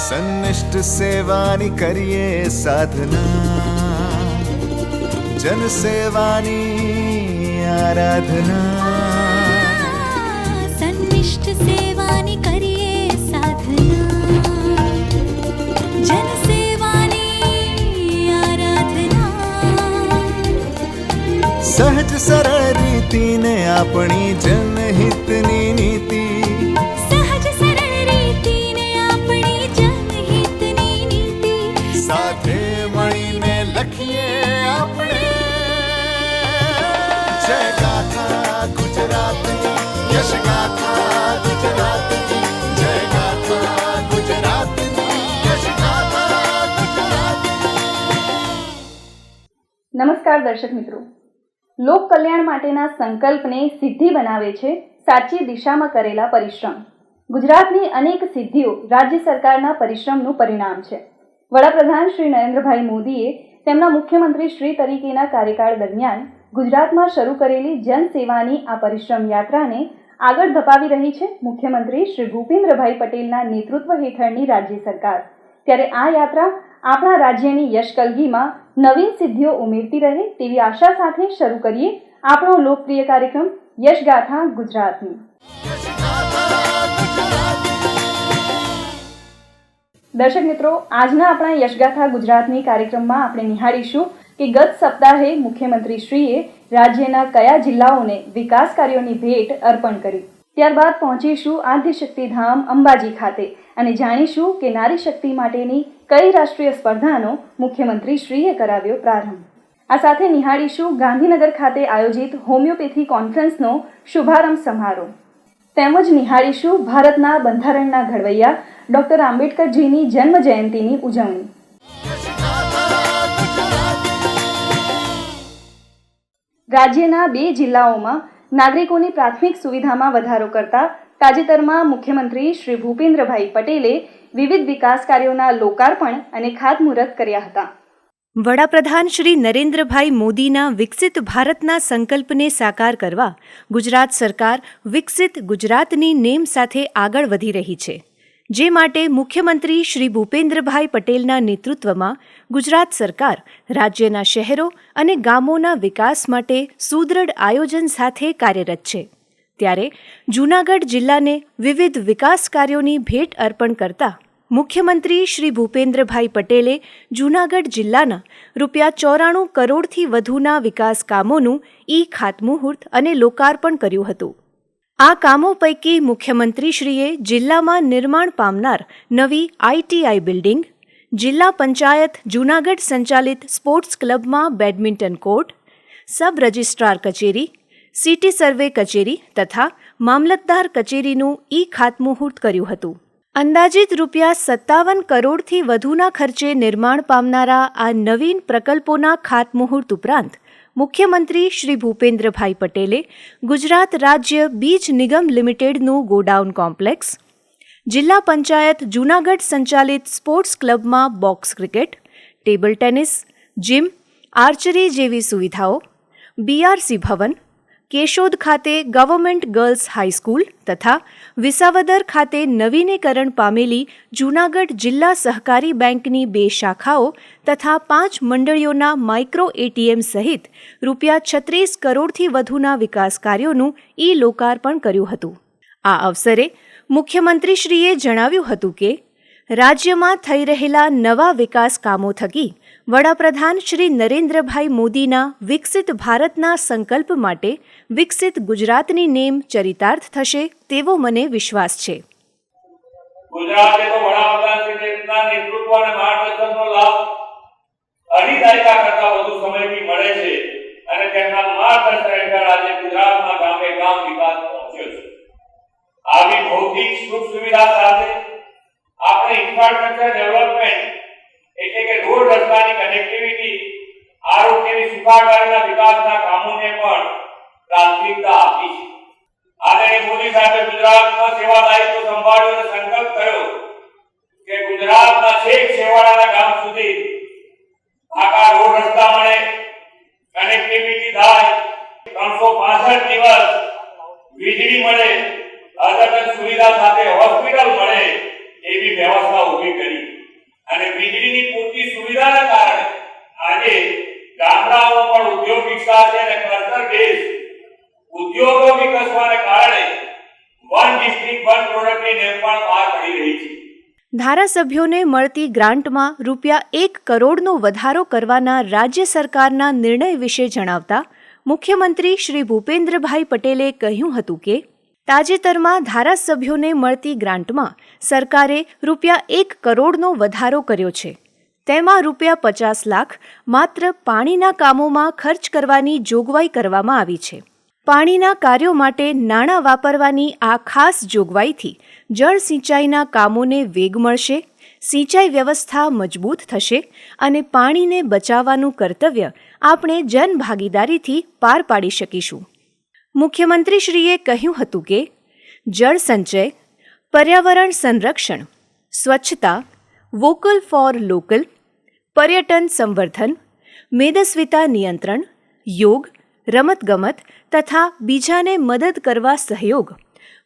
સન્નિષ્ઠ સેવાની કરીએ સાધના, જન સેવાની આરાધના. સન્નિષ્ઠ સેવાની કરીએ સાધના, જન સેવાની આરાધના. સહજ સરળ રીતિને આપણી જનહિતની નીતિ, સાથે મળીને લખીએ આપણે જય ગાથા ગુજરાતની, યશ ગાથા ગુજરાતની, જય ગાથા ગુજરાતની, યશ ગાથા ગુજરાતની. નમસ્કાર દર્શક મિત્રો, લોક કલ્યાણ માટેના સંકલ્પને સિદ્ધિ બનાવે છે સાચી દિશામાં કરેલા પરિશ્રમ. ગુજરાતની અનેક સિદ્ધિઓ રાજ્ય સરકારના પરિશ્રમનું પરિણામ છે. વડાપ્રધાન શ્રી નરેન્દ્રભાઈ મોદીએ તેમના મુખ્યમંત્રી શ્રી તરીકેના કાર્યકાળ દરમિયાન ગુજરાતમાં શરૂ કરેલી જનસેવાની આ પરિશ્રમ યાત્રાને આગળ ધપાવી રહી છે મુખ્યમંત્રી શ્રી ભૂપેન્દ્રભાઈ પટેલના નેતૃત્વ હેઠળની રાજ્ય સરકાર. ત્યારે આ યાત્રા આપણા રાજ્યની યશકલગીમાં નવીન સિદ્ધિઓ ઉમેરતી રહે તેવી આશા સાથે શરૂ કરીએ આપણો લોકપ્રિય કાર્યક્રમ યશગાથા ગુજરાતની. દર્શક મિત્રો, આજના આપણા યશગાથા ગુજરાતની કાર્યક્રમમાં આપણે નિહાળીશું કે ગત સપ્તાહે મુખ્યમંત્રીશ્રીએ રાજ્યના કયા જિલ્લાઓને વિકાસ કાર્યોની ભેટ અર્પણ કરી. ત્યારબાદ પહોંચીશું આદ્યશક્તિધામ અંબાજી ખાતે અને જાણીશું કે નારી શક્તિ માટેની કઈ રાષ્ટ્રીય સ્પર્ધાનો મુખ્યમંત્રીશ્રીએ કરાવ્યો પ્રારંભ. આ સાથે નિહાળીશું ગાંધીનગર ખાતે આયોજિત હોમિયોપેથી કોન્ફરન્સનો શુભારંભ સમારોહ. તેમજ નિહાળીશું ભારતના બંધારણના ઘડવૈયા ડોક્ટર આંબેડકરજીની જન્મ જયંતિની ઉજવણી. રાજ્યના 2 જિલ્લાઓમાં નાગરિકોની પ્રાથમિક સુવિધામાં વધારો કરતા તાજેતરમાં મુખ્યમંત્રી શ્રી ભૂપેન્દ્રભાઈ પટેલે વિવિધ વિકાસ કાર્યોના લોકાર્પણ અને ખાતમુહૂર્ત કર્યા હતા. વડાપ્રધાન શ્રી નરેન્દ્રભાઈ મોદીના વિકસિત ભારતના સંકલ્પને સાકાર કરવા ગુજરાત સરકાર વિકસિત ગુજરાતની નેમ સાથે આગળ વધી રહી છે. જે માટે મુખ્યમંત્રી શ્રી ભૂપેન્દ્રભાઈ પટેલના નેતૃત્વમાં ગુજરાત સરકાર રાજ્યના શહેરો અને ગામોના વિકાસ માટે સુદૃઢ આયોજન સાથે કાર્યરત છે. ત્યારે જૂનાગઢ જિલ્લાને વિવિધ વિકાસ કાર્યોની ભેટ અર્પણ કરતા મુખ્યમંત્રી શ્રી ભૂપેન્દ્રભાઈ પટેલે જૂનાગઢ જિલ્લાના ₹94 કરોડથી વધુના વિકાસ કામોનું ખાતમુહૂર્ત અને લોકાર્પણ કર્યું હતું. આ કામો પૈકી મુખ્યમંત્રીશ્રીએ જિલ્લામાં નિર્માણ પામનાર નવી ITI બિલ્ડિંગ, જિલ્લા પંચાયત જૂનાગઢ સંચાલિત સ્પોર્ટ્સ ક્લબમાં બેડમિન્ટન કોર્ટ, સબ રજિસ્ટ્રાર કચેરી, સિટી સર્વે કચેરી તથા મામલતદાર કચેરીનું ખાતમુહૂર્ત કર્યું હતું. અંદાજિત ₹57 કરોડથી વધુના ખર્ચે નિર્માણ પામનારા આ નવીન પ્રકલ્પોના ખાતમુહૂર્ત ઉપરાંત મુખ્યમંત્રી શ્રી ભૂપેન્દ્રભાઈ પટેલે ગુજરાત રાજ્ય બીજ નિગમ લિમિટેડનું ગોડાઉન કોમ્પ્લેક્સ, જિલ્લા પંચાયત જૂનાગઢ સંચાલિત સ્પોર્ટ્સ ક્લબમાં box cricket, table tennis, gym, archery જેવી સુવિધાઓ, BRC ભવન, કેશોદ ખાતે ગવર્મેન્ટ ગર્લ્સ હાઈસ્કૂલ તથા વિસાવદર ખાતે નવીનીકરણ પામેલી જૂનાગઢ જિલ્લા સહકારી બેંકની 2 શાખાઓ તથા 5 મંડળીઓના માઇક્રો ATM સહિત ₹36 કરોડથી વધુના વિકાસ કાર્યોનું લોકાર્પણ કર્યું હતું. આ અવસરે મુખ્યમંત્રીશ્રીએ જણાવ્યું હતું કે રાજ્યમાં થઈ રહેલા નવા વિકાસ કામો થકી વડાપ્રધાન શ્રી નરેન્દ્રભાઈ મોદીના વિકસિત ભારતના સંકલ્પ માટે વિકસિત ગુજરાતની નેમ ચરિતાર્થ થશે તેવો મને વિશ્વાસ છે. ગુજરાતે તો વડાપ્રધાન શ્રીના નેતૃત્વ અને માર્ગદર્શનનો લાભ અઢી દાયકા કરતા વધુ સમયથી મળે છે અને તેમના માર્ગદર્શન હેઠળ આજે ગુજરાતમાં ગામે ગામ વિકાસ પહોંચ્યો છે. આવી ભૌતિક સુખ સુવિધા સાથે આપણે ઇન્ફ્રાસ્ટ્રક્ચર ડેવલપમેન્ટ એટલે કે રોડ રસ્તાની કનેક્ટિવિટી, આરોગ્યની સુખાકારીના વિકાસના કામોને પણ પ્રાથમિકતા આપી છે. આદરણીય મોદી સાહેબે ગુજરાતમાં સેવા દાયિત્વ સંભાળ્યો અને સંકલ્પ કર્યો કે ગુજરાતના છેક છેવાડાના ગામ સુધી પાકા રોડ રસ્તા મળે, કનેક્ટિવિટી થાય, 365 દિવસ વીજળી મળે, અદ્યતન સુવિધા સાથે હોસ્પિટલ મળે એવી વ્યવસ્થા ઊભી કરી. દેશ ઉદ્યોગો વિકસવાને કારણે વન ડિસ્ટ્રિક્ટ વન પ્રોડક્ટની નેમ પણ બહાર પડી રહી છે. ધારાસભ્યોને મળતી ગ્રાન્ટમાં ₹1 કરોડનો વધારો કરવાના રાજ્ય સરકારના નિર્ણય વિશે જણાવતા મુખ્યમંત્રી શ્રી ભૂપેન્દ્રભાઈ પટેલે કહ્યું હતું કે તાજેતરમાં ધારાસભ્યોને મળતી ગ્રાન્ટમાં સરકારે ₹1 કરોડનો વધારો કર્યો છે. તેમાં ₹50 લાખ માત્ર પાણીના કામોમાં ખર્ચ કરવાની જોગવાઈ કરવામાં આવી છે. પાણીના કાર્યો માટે નાણાં વાપરવાની આ ખાસ જોગવાઈથી જળ સિંચાઈના કામોને વેગ મળશે, સિંચાઈ વ્યવસ્થા મજબૂત થશે અને પાણીને બચાવવાનું કર્તવ્ય આપણે જનભાગીદારીથી પાર પાડી શકીશું. મુખ્યમંત્રીશ્રીએ કહ્યું હતું કે જળ સંચય, પર્યાવરણ સંરક્ષણ, સ્વચ્છતા, વોકલ ફોર લોકલ, પર્યટન સંવર્ધન, મેદસ્વીતા નિયંત્રણ, યોગ, રમતગમત તથા બીજાને મદદ કરવા સહયોગ,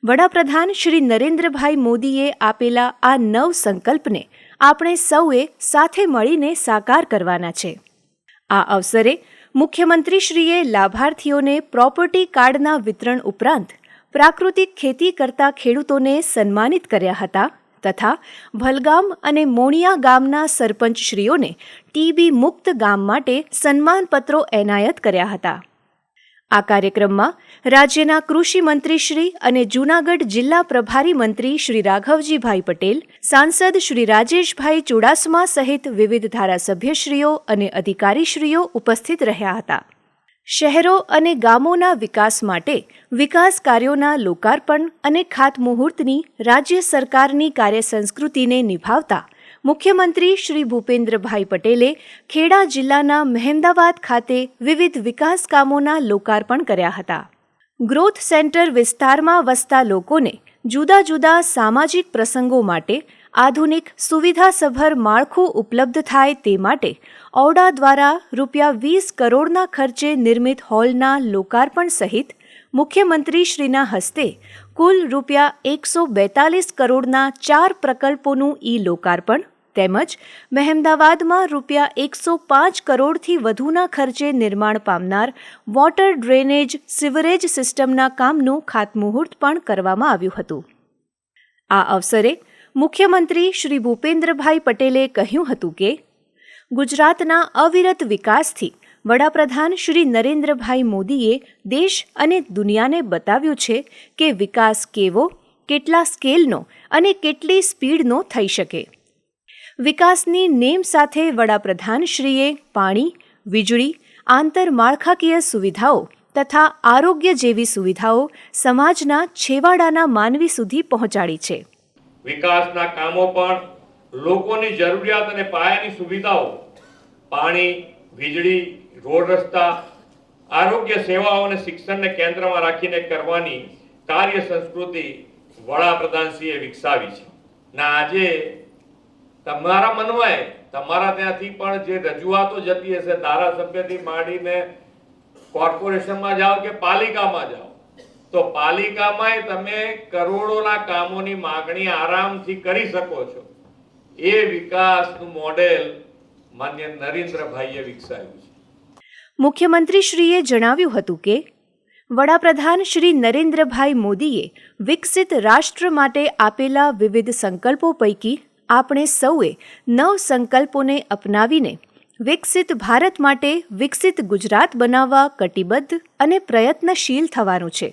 વડાપ્રધાન શ્રી નરેન્દ્રભાઈ મોદીએ આપેલા આ નવ સંકલ્પને આપણે સૌએ સાથે મળીને સાકાર કરવાના છે. આ અવસરે મુખ્યમંત્રીશ્રીએ લાભાર્થીઓને પ્રોપર્ટી કાર્ડના વિતરણ ઉપરાંત પ્રાકૃતિક ખેતી કરતા ખેડૂતોને સન્માનિત કર્યા હતા તથા ભલગામ અને મોણિયા ગામના સરપંચશ્રીઓને ટીબી મુક્ત ગામ માટે સન્માનપત્રો એનાયત કર્યા હતા. આ કાર્યક્રમમાં રાજ્યના કૃષિ મંત્રી શ્રી અને જૂનાગઢ જિલ્લા પ્રભારી મંત્રી શ્રી રાઘવજીભાઈ પટેલ, સાંસદ શ્રી રાજેશભાઈ ચુડાસમા સહિત વિવિધ ધારાસભ્યશ્રીઓ અને અધિકારીશ્રીઓ ઉપસ્થિત રહ્યા હતા. શહેરો અને ગામોના વિકાસ માટે વિકાસ કાર્યોના લોકાર્પણ અને ખાતમુહૂર્તની રાજ્ય સરકારની કાર્યસંસ્કૃતિને નિભાવતા મુખ્યમંત્રી શ્રી ભૂપેન્દ્રભાઈ પટેલે ખેડા જિલ્લાના મહેમદાવાદ ખાતે વિવિધ વિકાસ કામોના લોકાર્પણ કર્યા હતા. ગ્રોથ સેન્ટર વિસ્તારમાં વસતા લોકોને જુદા જુદા સામાજિક પ્રસંગો માટે આધુનિક સુવિધાસભર માળખું ઉપલબ્ધ થાય તે માટે ઔડા દ્વારા ₹20 કરોડના ખર્ચે નિર્મિત હોલના લોકાર્પણ સહિત મુખ્યમંત્રીશ્રીના હસ્તે કુલ ₹142 કરોડના 4 પ્રકલ્પોનું લોકાર્પણ તેમજ મહેમદાવાદમાં ₹105 કરોડથી વધુના ખર્ચે નિર્માણ પામનાર વોટર ડ્રેનેજ સિવરેજ સિસ્ટમના કામનું ખાતમુહૂર્ત પણ કરવામાં આવ્યું હતું. આ અવસરે મુખ્યમંત્રી શ્રી ભૂપેન્દ્રભાઈ પટેલે કહ્યું હતું કે ગુજરાતના અવિરત વિકાસથી વડાપ્રધાન શ્રી નરેન્દ્રભાઈ મોદીએ દેશ અને દુનિયાને બતાવ્યું છે કે વિકાસ કેવો, કેટલા સ્કેલનો અને કેટલી સ્પીડનો થઈ શકે. વિકાસની નેમ સાથે વડાપ્રધાનશ્રીએ પાણી, વીજળી, આંતરમાળખાકીય સુવિધાઓ તથા આરોગ્ય જેવી સુવિધાઓ સમાજના છેવાડાના માનવી સુધી પહોંચાડી છે. વિકાસના કામો પણ લોકોની જરૂરિયાત અને પાયાની સુવિધાઓ પાણી, વીજળી, રોડ રસ્તા, આરોગ્ય સેવાઓ અને શિક્ષણને કેન્દ્રમાં રાખીને કરવાની કાર્ય સંસ્કૃતિ વડાપ્રધાનશ્રીએ વિકસાવી છે. ના આજે તમારા મનમાં તમારા ત્યાંથી પણ જે રજૂઆતો જતી હશે, ધારાસભ્યથી માંડીને કોર્પોરેશનમાં જાઓ કે પાલિકામાં જાઓ, તો પાલિકામાં તમે કરોડોના કામોની માગણી આરામથી કરી શકો છો. એ વિકાસનું મોડેલ માન્ય નરેન્દ્રભાઈએ વિકસાવ્યું છે. મુખ્યમંત્રીશ્રીએ જણાવ્યું હતું કે વડાપ્રધાન શ્રી નરેન્દ્રભાઈ મોદીએ વિકસિત રાષ્ટ્ર માટે આપેલા વિવિધ સંકલ્પો પૈકી આપણે સૌએ 9 સંકલ્પોને અપનાવીને વિકસિત ભારત માટે વિકસિત ગુજરાત બનાવવા કટિબદ્ધ અને પ્રયત્નશીલ થવાનું છે.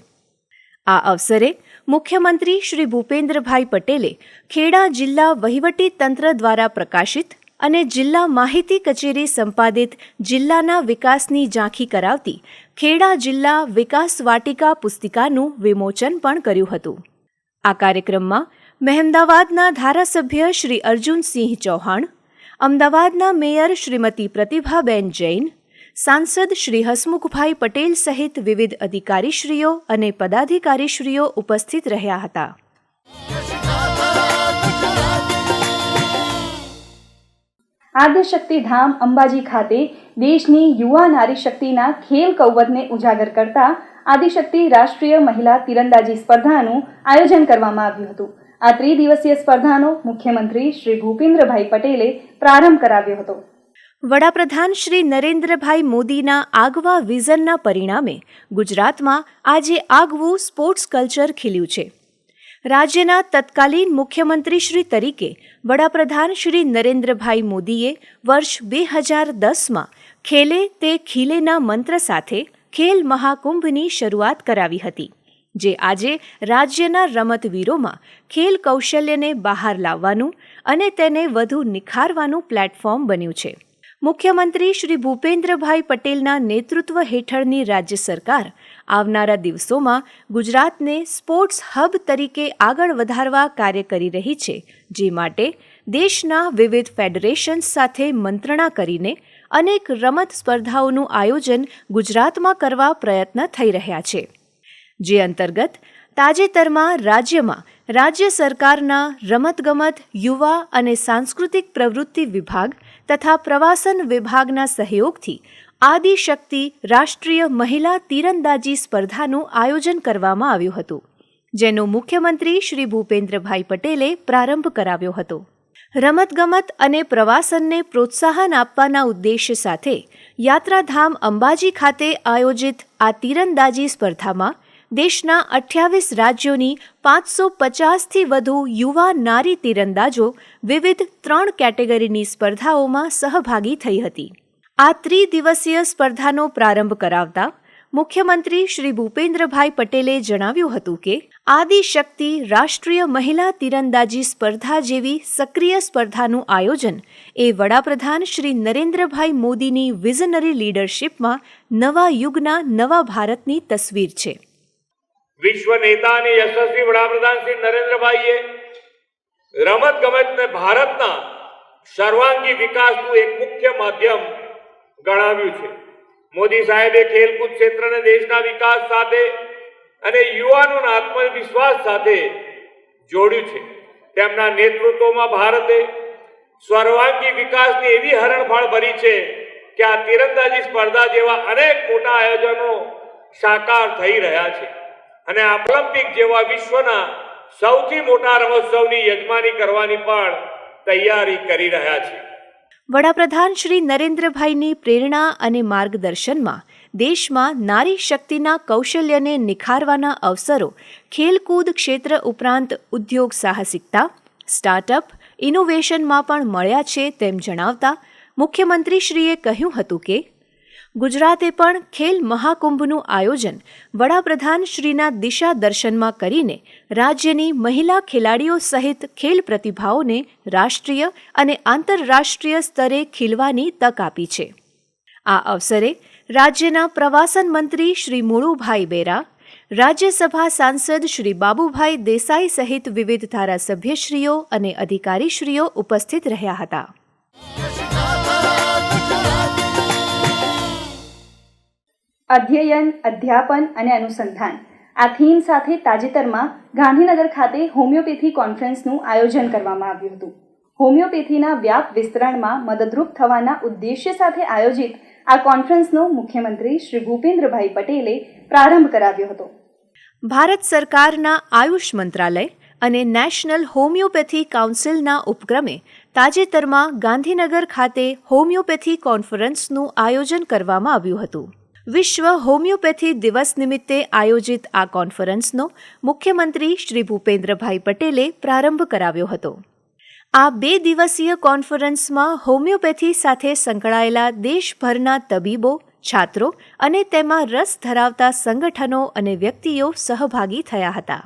આ અવસરે મુખ્યમંત્રી શ્રી ભૂપેન્દ્રભાઈ પટેલે ખેડા જિલ્લા વહીવટી તંત્ર દ્વારા પ્રકાશિત અને જિલ્લા માહિતી કચેરી સંપાદિત જિલ્લાના વિકાસની ઝાંખી કરાવતી ખેડા જિલ્લા વિકાસ વાટિકા પુસ્તિકાનું વિમોચન પણ કર્યું હતું. આ કાર્યક્રમમાં મહેમદાવાદના ધારાસભ્ય શ્રી અર્જુનસિંહ ચૌહાણ, અમદાવાદના મેયર શ્રીમતી પ્રતિભાબેન જૈન, સાંસદ શ્રી હસમુખભાઈ પટેલ સહિત વિવિધ અધિકારીશ્રીઓ અને પદાધિકારીશ્રીઓ ઉપસ્થિત રહ્યા હતા. આદ્યશક્તિ ધામ અંબાજી ખાતે દેશની યુવા નારી શક્તિના ખેલ કૌવતને ઉજાગર કરતા આદિશક્તિ રાષ્ટ્રીય મહિલા તીરંદાજી સ્પર્ધાનું આયોજન કરવામાં આવ્યું હતું. આ ત્રિદિવસીય સ્પર્ધાનો મુખ્યમંત્રી શ્રી ભૂપેન્દ્રભાઈ પટેલે પ્રારંભ કરાવ્યો હતો. વડાપ્રધાન શ્રી નરેન્દ્રભાઈ મોદીના આગવા વિઝનના પરિણામે ગુજરાતમાં આજે આગવું સ્પોર્ટ્સ કલ્ચર ખીલ્યું છે. રાજ્યના તત્કાલીન મુખ્યમંત્રી શ્રી તરીકે વડાપ્રધાન શ્રી નરેન્દ્રભાઈ મોદીએ વર્ષ 2010માં ખેલે તે ખીલેના મંત્ર સાથે ખેલ મહાકુંભની શરૂઆત કરાવી હતી, જે આજે રાજ્યના રમતવીરોમાં ખેલ કૌશલ્યને બહાર લાવવાનું અને તેને વધુ નિખારવાનું પ્લેટફોર્મ બન્યું છે. મુખ્યમંત્રી શ્રી ભૂપેન્દ્રભાઈ પટેલના નેતૃત્વ હેઠળની રાજ્ય સરકાર આવનારા દિવસોમાં ગુજરાતને સ્પોર્ટ્સ હબ તરીકે આગળ વધારવા કાર્ય કરી રહી છે, જે માટે દેશના વિવિધ ફેડરેશન્સ સાથે મંત્રણા કરીને અનેક રમત સ્પર્ધાઓનું આયોજન ગુજરાતમાં કરવા પ્રયત્ન થઈ રહ્યા છે. જે અંતર્ગત તાજેતરમાં રાજ્યમાં રાજ્ય સરકારના રમતગમત, યુવા અને સાંસ્કૃતિક પ્રવૃત્તિ વિભાગ તથા પ્રવાસન વિભાગના સહયોગથી આદિશક્તિ રાષ્ટ્રીય મહિલા તીરંદાજી સ્પર્ધાનું આયોજન કરવામાં આવ્યું હતું, જેનો મુખ્યમંત્રી શ્રી ભૂપેન્દ્રભાઈ પટેલે પ્રારંભ કરાવ્યો હતો. રમતગમત અને પ્રવાસનને પ્રોત્સાહન આપવાના ઉદ્દેશ્ય સાથે યાત્રાધામ અંબાજી ખાતે આયોજિત આ તીરંદાજી સ્પર્ધામાં દેશના 28 રાજ્યોની 550થી વધુ યુવા નારી તીરંદાજો વિવિધ 3 કેટેગરીની સ્પર્ધાઓમાં સહભાગી થઈ હતી. આ ત્રિદિવસીય સ્પર્ધાનો પ્રારંભ કરાવતા મુખ્યમંત્રી શ્રી ભૂપેન્દ્રભાઈ પટેલે જણાવ્યું હતું કે આદિશક્તિ રાષ્ટ્રીય મહિલા તીરંદાજી સ્પર્ધા જેવી સક્રિય સ્પર્ધાનું આયોજન એ વડાપ્રધાન શ્રી નરેન્દ્રભાઈ મોદીની વિઝનરી લીડરશીપમાં નવા યુગના નવા ભારતની તસવીર છે. વિશ્વ નેતા અને યશસ્વી વડાપ્રધાન શ્રી નરેન્દ્રભાઈએ રમત ગમતને ભારતના સર્વાંગી વિકાસનું એક મુખ્ય માધ્યમ ગણાવ્યું છે. મોદી સાહેબે ખેલકૂદ ક્ષેત્રને દેશના વિકાસ સાથે અને યુવાનોના આત્મવિશ્વાસ સાથે જોડ્યું છે. તેમના નેતૃત્વમાં ભારતે સર્વાંગી વિકાસની એવી હરણફાળ ભરી છે કે આ તીરંદાજી સ્પર્ધા જેવા અનેક મોટા આયોજનો સાકાર થઈ રહ્યા છે અને આ ઓલિમ્પિક જેવા વિશ્વના સૌથી મોટા રમોત્સવની યજમાની કરવાની પણ તૈયારી કરી રહ્યા છે. વડાપ્રધાન શ્રી નરેન્દ્રભાઈની પ્રેરણા અને માર્ગદર્શનમાં દેશમાં નારી શક્તિના કૌશલ્યને નિખારવાના અવસરો ખેલકૂદ ક્ષેત્ર ઉપરાંત ઉદ્યોગ સાહસિકતા, સ્ટાર્ટઅપ, ઇનોવેશનમાં પણ મળ્યા છે તેમ જણાવતા મુખ્યમંત્રીશ્રીએ કહ્યું હતું કે ગુજરાતે પણ ખેલ મહાકુંભનું આયોજન વડાપ્રધાન શ્રીના દિશા દર્શનમાં કરીને રાજ્યની મહિલા ખેલાડીઓ સહિત ખેલ પ્રતિભાઓને રાષ્ટ્રીય અને આંતરરાષ્ટ્રીય સ્તરે ખીલવાની તક આપી છે. આ અવસરે રાજ્યના પ્રવાસન મંત્રી શ્રી મુળુભાઈ બેરા, રાજ્યસભા સાંસદ શ્રી બાબુભાઈ દેસાઈ સહિત વિવિધ ધારાસભ્યશ્રીઓ અને અધિકારીશ્રીઓ ઉપસ્થિત રહ્યા હતા. અધ્યયન, અધ્યાપન અને અનુસંધાન આ થીમ સાથે તાજેતરમાં ગાંધીનગર ખાતે હોમિયોપેથી કોન્ફરન્સનું આયોજન કરવામાં આવ્યું હતું. હોમિયોપેથીના વ્યાપ વિસ્તરણમાં મદદરૂપ થવાના ઉદ્દેશ્ય સાથે આયોજિત આ કોન્ફરન્સનો મુખ્યમંત્રી શ્રી ભૂપેન્દ્રભાઈ પટેલે પ્રારંભ કરાવ્યો હતો. ભારત સરકારના આયુષ મંત્રાલય અને નેશનલ હોમિયોપેથી કાઉન્સિલના ઉપક્રમે તાજેતરમાં ગાંધીનગર ખાતે હોમિયોપેથી કોન્ફરન્સનું આયોજન કરવામાં આવ્યું હતું. વિશ્વ હોમિયોપેથી દિવસ નિમિત્તે આયોજિત આ કોન્ફરન્સનો મુખ્યમંત્રી શ્રી ભૂપેન્દ્રભાઈ પટેલે પ્રારંભ કરાવ્યો હતો. આ 2 દિવસીય કોન્ફરન્સમાં હોમિયોપેથી સાથે સંકળાયેલા દેશભરના તબીબો, છાત્રો અને તેમાં રસ ધરાવતા સંગઠનો અને વ્યક્તિઓ સહભાગી થયા હતા.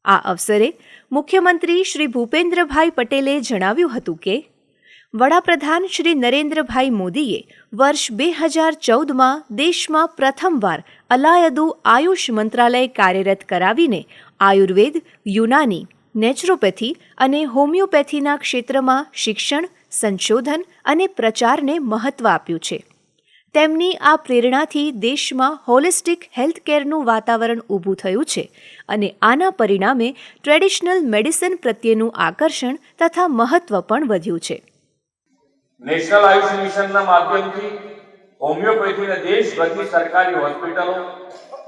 આ અવસરે મુખ્યમંત્રી શ્રી ભૂપેન્દ્રભાઈ પટેલે જણાવ્યું હતું કે વડાપ્રધાન શ્રી નરેન્દ્રભાઈ મોદીએ વર્ષ 2014માં દેશમાં પ્રથમવાર અલાયદુ આયુષ મંત્રાલય કાર્યરત કરાવીને આયુર્વેદ, યુનાની, નેચરોપેથી અને હોમિયોપેથીના ક્ષેત્રમાં શિક્ષણ, સંશોધન અને પ્રચારને મહત્વ આપ્યું છે. તેમની આ પ્રેરણાથી દેશમાં હોલિસ્ટિક હેલ્થકેરનું વાતાવરણ ઊભું થયું છે અને આના પરિણામે ટ્રેડિશનલ મેડિસિન પ્રત્યેનું આકર્ષણ તથા મહત્વ પણ વધ્યું છે. નેશનલ આયુષ મિશનના માધ્યમથી હોમિયોપેથીને દેશભરની સરકારી હોસ્પિટલો,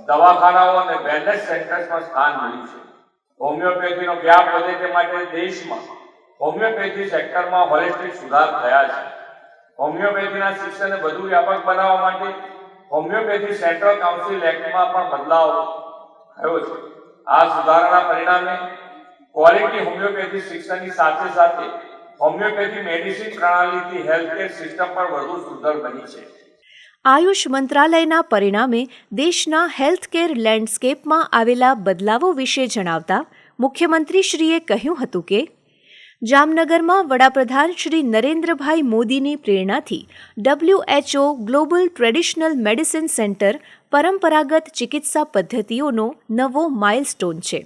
દવાખાનાઓ અને વેલનેસ સેન્ટર્સમાં સ્થાન મળ્યું છે. હોમિયોપેથીનો વ્યાપ વધે તે માટે દેશમાં હોમિયોપેથી સેક્ટરમાં હોલિસ્ટિક સુધાર થયા છે. હોમિયોપેથીના શિક્ષણને વધુ વ્યાપક બનાવવા માટે હોમિયોપેથી સેન્ટ્રલ કાઉન્સિલ એક્ટમાં પણ બદલાવ થયો છે. આ સુધારાના પરિણામે ક્વોલિટી હોમિયોપેથી શિક્ષણની સાથે સાથે હોમિયોપેથી મેડિસિન પ્રણાલીથી હેલ્થકેર સિસ્ટમ પણ વધુ સુંદર બની છે. આયુષ મંત્રાલયના પરિણામે દેશના હેલ્થકેર લેન્ડસ્કેપમાં આવેલા બદલાવો વિશે જણાવતા મુખ્યમંત્રીશ્રીએ કહ્યું હતું કે જામનગરમાં વડાપ્રધાન શ્રી નરેન્દ્રભાઈ મોદીની પ્રેરણાથી WHO global traditional medicine centre પરંપરાગત ચિકિત્સા પદ્ધતિઓનો નવો માઇલસ્ટોન છે.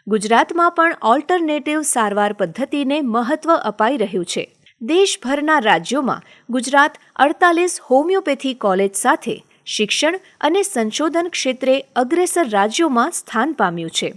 ગુજરાતમાં પણ ઓલ્ટરનેટિવ સારવાર પદ્ધતિને મહત્વ અપાઈ રહ્યું છે. દેશભરના રાજ્યોમાં ગુજરાત 48 હોમિયોપેથી કોલેજ સાથે શિક્ષણ અને સંશોધન ક્ષેત્રે અગ્રેસર રાજ્યોમાં સ્થાન પામ્યું છે.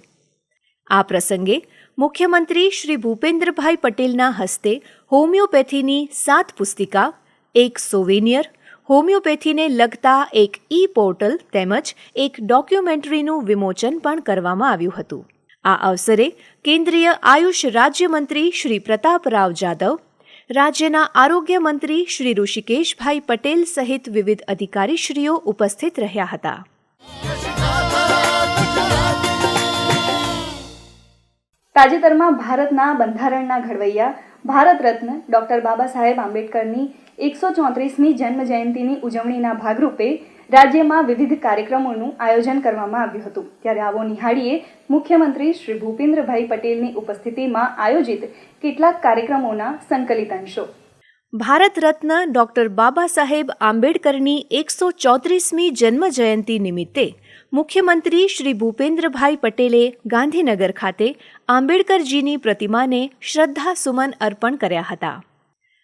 આ પ્રસંગે મુખ્યમંત્રી શ્રી ભૂપેન્દ્રભાઈ પટેલના હસ્તે હોમિયોપેથીની 7 પુસ્તિકા, 1 સોવેનિયર, હોમિયોપેથીને લગતા એક પોર્ટલ તેમજ એક ડોક્યુમેન્ટરીનું વિમોચન પણ કરવામાં આવ્યું હતું. આ અવસરે કેન્દ્રીય આયુષ રાજ્યમંત્રી શ્રી પ્રતાપરાવ જાદવ, રાજ્યના આરોગ્ય મંત્રી શ્રી ઋષિકેશભાઈ પટેલ સહિત વિવિધ અધિકારીશ્રીઓ ઉપસ્થિત રહ્યા હતા. તાજેતરમાં ભારતના બંધારણના ઘડવૈયા ભારત રત્ન ડૉક્ટર બાબા સાહેબ આંબેડકરની 134મી જન્મ જયંતિની ઉજવણીના ભાગરૂપે રાજ્યમાં વિવિધ કાર્યક્રમોનું આયોજન કરવામાં આવ્યું હતું. ત્યારે આવો નિહાળીએ મુખ્યમંત્રી શ્રી ભૂપેન્દ્રભાઈ પટેલની ઉપસ્થિતિમાં આયોજિત કેટલાક કાર્યક્રમોના સંકલિત અંશો. ભારત રત્ન ડૉક્ટર બાબા સાહેબ આંબેડકરની 134મી જન્મ જયંતિ નિમિત્તે મુખ્યમંત્રી શ્રી ભૂપેન્દ્રભાઈ પટેલે ગાંધીનગર ખાતે આંબેડકરજીની પ્રતિમાને શ્રદ્ધાસુમન અર્પણ કર્યા હતા.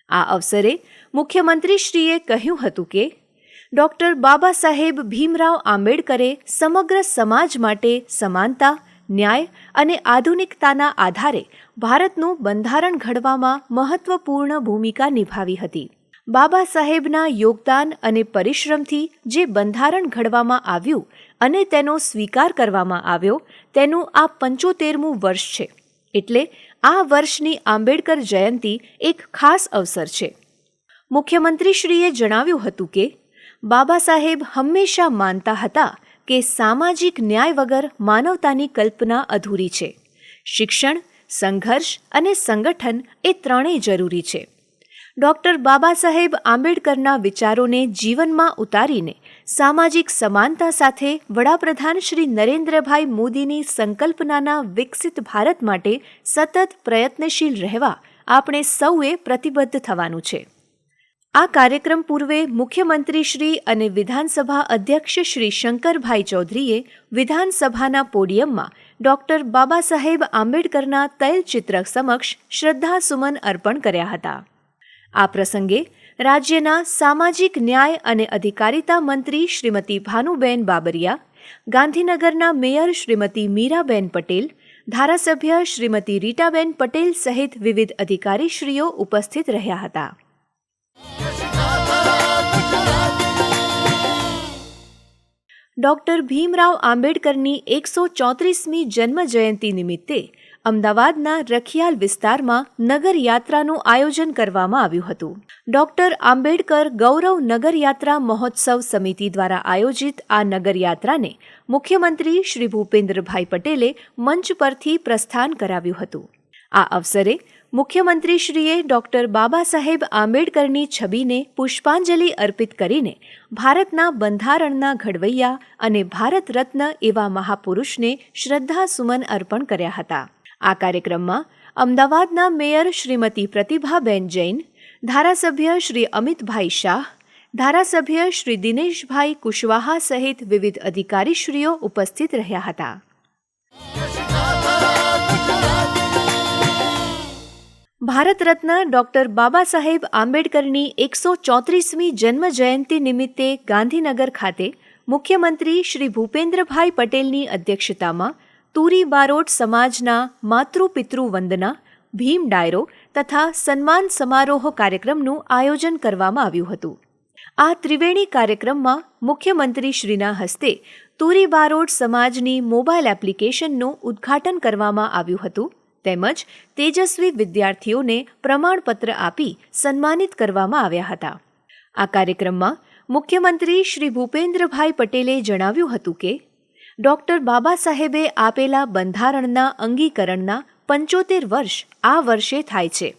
આ અવસરે મુખ્યમંત્રીશ્રીએ કહ્યું હતું કે ડૉક્ટર બાબા સાહેબ ભીમરાવ આંબેડકરે સમગ્ર સમાજ માટે સમાનતા, ન્યાય અને આધુનિકતાના આધારે ભારતનું બંધારણ ઘડવામાં મહત્વપૂર્ણ ભૂમિકા નિભાવી હતી. બાબા સાહેબના યોગદાન અને પરિશ્રમથી જે બંધારણ ઘડવામાં આવ્યું અને તેનો સ્વીકાર કરવામાં આવ્યો તેનું આ 75મું વર્ષ છે. એટલે આ વર્ષની આંબેડકર જયંતિ એક ખાસ અવસર છે. મુખ્યમંત્રીશ્રીએ જણાવ્યું હતું કે બાબા સાહેબ હંમેશા માનતા હતા કે સામાજિક ન્યાય વગર માનવતાની કલ્પના અધૂરી છે. શિક્ષણ, સંઘર્ષ અને સંગઠન એ ત્રણેય જરૂરી છે. ડૉક્ટર બાબા સાહેબ આંબેડકરના વિચારોને જીવનમાં ઉતારીને સામાજિક સમાનતા સાથે વડાપ્રધાન શ્રી નરેન્દ્રભાઈ મોદીની સંકલ્પનાના વિકસિત ભારત માટે સતત પ્રયત્નશીલ રહેવા આપણે સૌએ પ્રતિબદ્ધ થવાનું છે. આ કાર્યક્રમ પૂર્વે મુખ્યમંત્રીશ્રી અને વિધાનસભા અધ્યક્ષ શ્રી શંકરભાઈ ચૌધરીએ વિધાનસભાના પોડિયમમાં ડૉક્ટર બાબા સાહેબ આંબેડકરના તૈલચિત્ર સમક્ષ શ્રદ્ધાસુમન અર્પણ કર્યા હતા. આ પ્રસંગે રાજ્યના સામાજિક ન્યાય અને અધિકારિતા મંત્રી શ્રીમતી ભાનુબેન બાબરિયા, ગાંધીનગરના મેયર શ્રીમતી મીરાબેન પટેલ, ધારાસભ્ય શ્રીમતી રીટાબેન પટેલ સહિત વિવિધ અધિકારીશ્રીઓ ઉપસ્થિત રહ્યા હતા. ડૉક્ટર ભીમરાવ આંબેડકરની 134મી જન્મ જયંતિ નિમિત્તે અમદાવાદના રખિયાલ વિસ્તારમાં નગરયાત્રાનું આયોજન કરવામાં આવ્યું હતું. ડૉક્ટર આંબેડકર ગૌરવ નગરયાત્રા મહોત્સવ સમિતિ દ્વારા આયોજિત આ નગરયાત્રાને મુખ્યમંત્રી શ્રી ભૂપેન્દ્રભાઈ પટેલે મંચ પરથી પ્રસ્થાન કરાવ્યું હતું. આ અવસરે મુખ્યમંત્રીશ્રીએ ડૉક્ટર બાબા સાહેબ આંબેડકરની છબીને પુષ્પાંજલિ અર્પિત કરીને ભારતના બંધારણના ઘડવૈયા અને ભારત રત્ન એવા મહાપુરુષને શ્રદ્ધાસુમન અર્પણ કર્યા હતા. આ કાર્યક્રમમાં અમદાવાદના મેયર શ્રીમતી પ્રતિભાબેન જૈન, ધારાસભ્ય શ્રી અમિતભાઈ શાહ, ધારાસભ્ય શ્રી દિનેશભાઈ કુશવાહા સહિત વિવિધ અધિકારીશ્રીઓ ઉપસ્થિત રહ્યા હતા. ભારત રત્ન ડૉક્ટર બાબા સાહેબ આંબેડકરની 134મી જન્મ જયંતિ નિમિત્તે ગાંધીનગર ખાતે મુખ્યમંત્રી શ્રી ભૂપેન્દ્રભાઈ પટેલની અધ્યક્ષતામાં તુરી બારોટ સમાજના માતૃપિતૃ વંદના, ભીમ ડાયરો તથા સન્માન સમારોહ કાર્યક્રમનું આયોજન કરવામાં આવ્યું હતું. આ ત્રિવેણી કાર્યક્રમમાં મુખ્યમંત્રીશ્રીના હસ્તે તુરી બારોટ સમાજની મોબાઈલ એપ્લિકેશનનું ઉદ્ઘાટન કરવામાં આવ્યું હતું. તેમજ તેજસ્વી વિદ્યાર્થીઓને પ્રમાણપત્ર આપી સન્માનિત કરવામાં આવ્યા હતા. આ કાર્યક્રમમાં મુખ્યમંત્રી શ્રી ભૂપેન્દ્રભાઈ પટેલે જણાવ્યું હતું કે ડૉક્ટર બાબા સાહેબે આપેલા બંધારણના અંગીકરણના 75 વર્ષ આ વર્ષે થાય છે.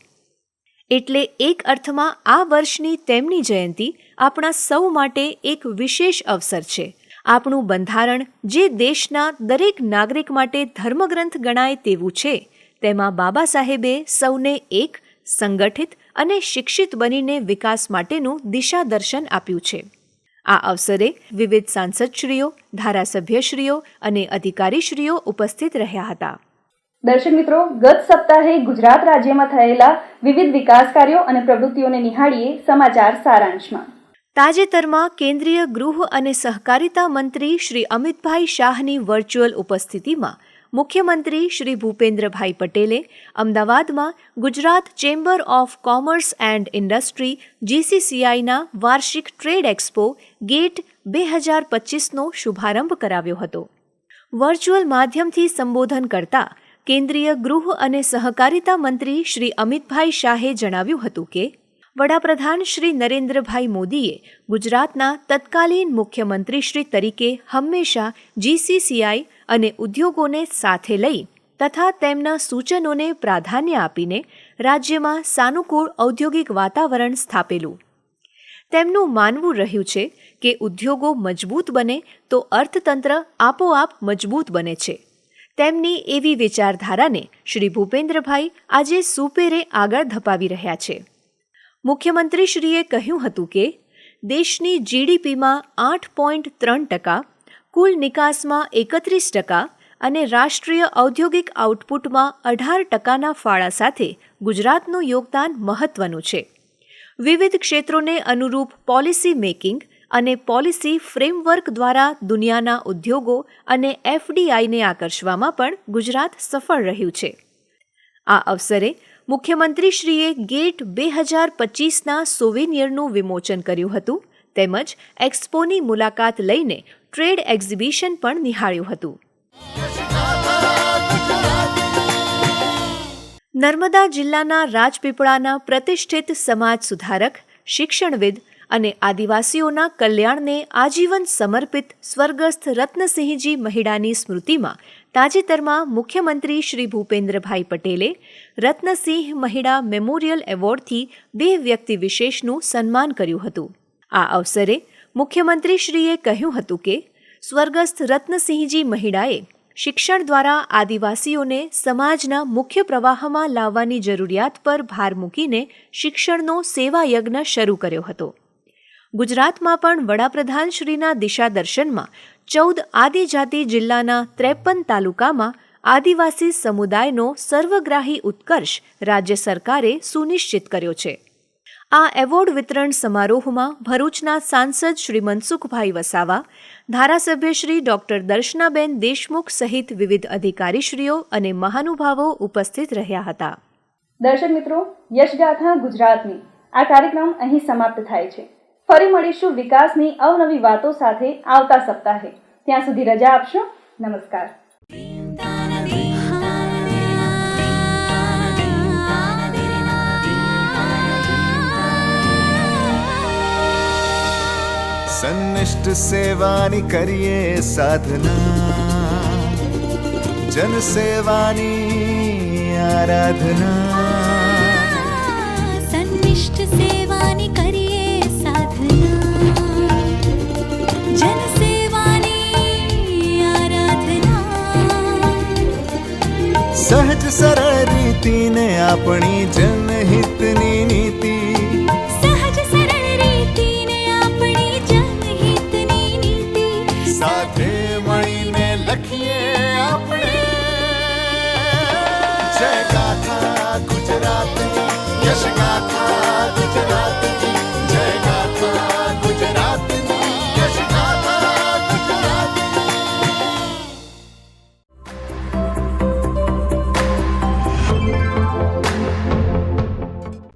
એટલે એક અર્થમાં આ વર્ષની તેમની જયંતિ આપણા સૌ માટે એક વિશેષ અવસર છે. આપણું બંધારણ જે દેશના દરેક નાગરિક માટે ધર્મગ્રંથ ગણાય તેવું છે, તેમાં બાબા સાહેબે સૌને એક સંગઠિત અને શિક્ષિત બનીને વિકાસ માટેનું દિશાદર્શન આપ્યું છે. આ અવસરે વિવિધ સાંસદશ્રીઓ, ધારાસભ્યશ્રીઓ અને અધિકારીશ્રીઓ ઉપસ્થિત રહ્યા હતા. દર્શક મિત્રો, ગત સપ્તાહે ગુજરાત રાજ્યમાં થયેલા વિવિધ વિકાસ કાર્યો અને પ્રવૃત્તિઓને નિહાળીએ સમાચાર સારાંશમાં. તાજેતરમાં કેન્દ્રીય ગૃહ અને સહકારિતા મંત્રી શ્રી અમિતભાઈ શાહની વર્ચ્યુઅલ ઉપસ્થિતિમાં મુખ્યમંત્રી શ્રી ભૂપેન્દ્રભાઈ પટેલે અમદાવાદમાં Gujarat chamber of commerce and industry GCCIના વાર્ષિક ટ્રેડ એક્સપો ગેટ 2025નો શુભારંભ કરાવ્યો હતો. વર્ચ્યુઅલ માધ્યમથી સંબોધન કરતા કેન્દ્રીય ગૃહ અને સહકારિતા મંત્રી શ્રી અમિતભાઈ શાહે જણાવ્યું હતું કે વડાપ્રધાન શ્રી નરેન્દ્રભાઈ મોદીએ ગુજરાતના તત્કાલીન મુખ્યમંત્રીશ્રી તરીકે હંમેશા GCCI અને ઉદ્યોગોને સાથે લઈ તથા તેમના સૂચનોને પ્રાધાન્ય આપીને રાજ્યમાં સાનુકૂળ ઔદ્યોગિક વાતાવરણ સ્થાપેલું. તેમનું માનવું રહ્યું છે કે ઉદ્યોગો મજબૂત બને તો અર્થતંત્ર આપોઆપ મજબૂત બને છે. તેમની એવી વિચારધારાને શ્રી ભૂપેન્દ્રભાઈ આજે સુપેરે આગળ ધપાવી રહ્યા છે. મુખ્યમંત્રીશ્રીએ કહ્યું હતું કે દેશની GDPમાં 8.3%, કુલ નિકાસમાં 31% અને રાષ્ટ્રીય ઔદ્યોગિક આઉટપુટમાં 18%ના ફાળા સાથે ગુજરાતનું યોગદાન મહત્વનું છે. વિવિધ ક્ષેત્રોને અનુરૂપ પોલિસી મેકિંગ અને પોલિસી ફ્રેમવર્ક દ્વારા દુનિયાના ઉદ્યોગો અને FDIને આકર્ષવામાં પણ ગુજરાત સફળ રહ્યું છે. આ અવસરે મુખ્યમંત્રીશ્રીએ ગેટ 2025ના સોવેનિયરનું વિમોચન કર્યું હતું તેમજ એક્સપોની મુલાકાત લઈને ટ્રેડ એક્ઝિબિશન પણ નિહાળ્યું હતું. નર્મદા જિલ્લાના રાજપીપળાના પ્રતિષ્ઠિત સમાજ સુધારક, શિક્ષણવિદ અને આદિવાસીઓના કલ્યાણને આજીવન સમર્પિત સ્વર્ગસ્થ રત્નસિંહજી મહિડાની સ્મૃતિમાં તાજેતરમાં મુખ્યમંત્રી શ્રી ભૂપેન્દ્રભાઈ પટેલે રત્નસિંહ મહિડા મેમોરિયલ એવોર્ડથી 2 વ્યક્તિ વિશેષનું સન્માન કર્યું હતું. આ અવસરે મુખ્યમંત્રીશ્રીએ કહ્યું હતું કે સ્વર્ગસ્થ રત્નસિંહજી મહિડાએ શિક્ષણ દ્વારા આદિવાસીઓને સમાજના મુખ્ય પ્રવાહમાં લાવવાની જરૂરિયાત પર ભાર મૂકીને શિક્ષણનો સેવાયજ્ઞ શરૂ કર્યો હતો. ગુજરાતમાં પણ વડાપ્રધાનશ્રીના દિશાદર્શનમાં 14 આદિજાતિ જિલ્લાના 53 તાલુકામાં આદિવાસી સમુદાયનો સર્વગ્રાહી ઉત્કર્ષ રાજ્ય સરકારે સુનિશ્ચિત કર્યો છે. આ એવોર્ડ વિતરણ સમારોહમાં ભરૂચના સાંસદ શ્રી મનસુખભાઈ વસાવા, ધારાસભ્ય શ્રી ડૉક્ટર દર્શનાબેન દેશમુખ સહિત વિવિધ અધિકારીશ્રીઓ અને મહાનુભાવો ઉપસ્થિત રહ્યા હતા. દર્શક મિત્રો, યશગાથા ગુજરાતની આ કાર્યક્રમ અહીં સમાપ્ત થાય છે. ફરી મળીશું વિકાસની અવનવી વાતો સાથે આવતા સપ્તાહે. ત્યાં સુધી રજા આપશો. નમસ્કાર. સન્નિષ્ઠ સેવાની કરીએ સાધના, જન સેવાની આરાધના. સન્નિષ્ઠ સેવાની કરીએ સાધના, જન સેવાની આરાધના. સહજ સરળ રીતિને આપણી જનહિતની નીતિ, સાથે મળીને લખીએ આપણે જય ગાથા ગુજરાતની, યશ ગાથા ગુજરાતની.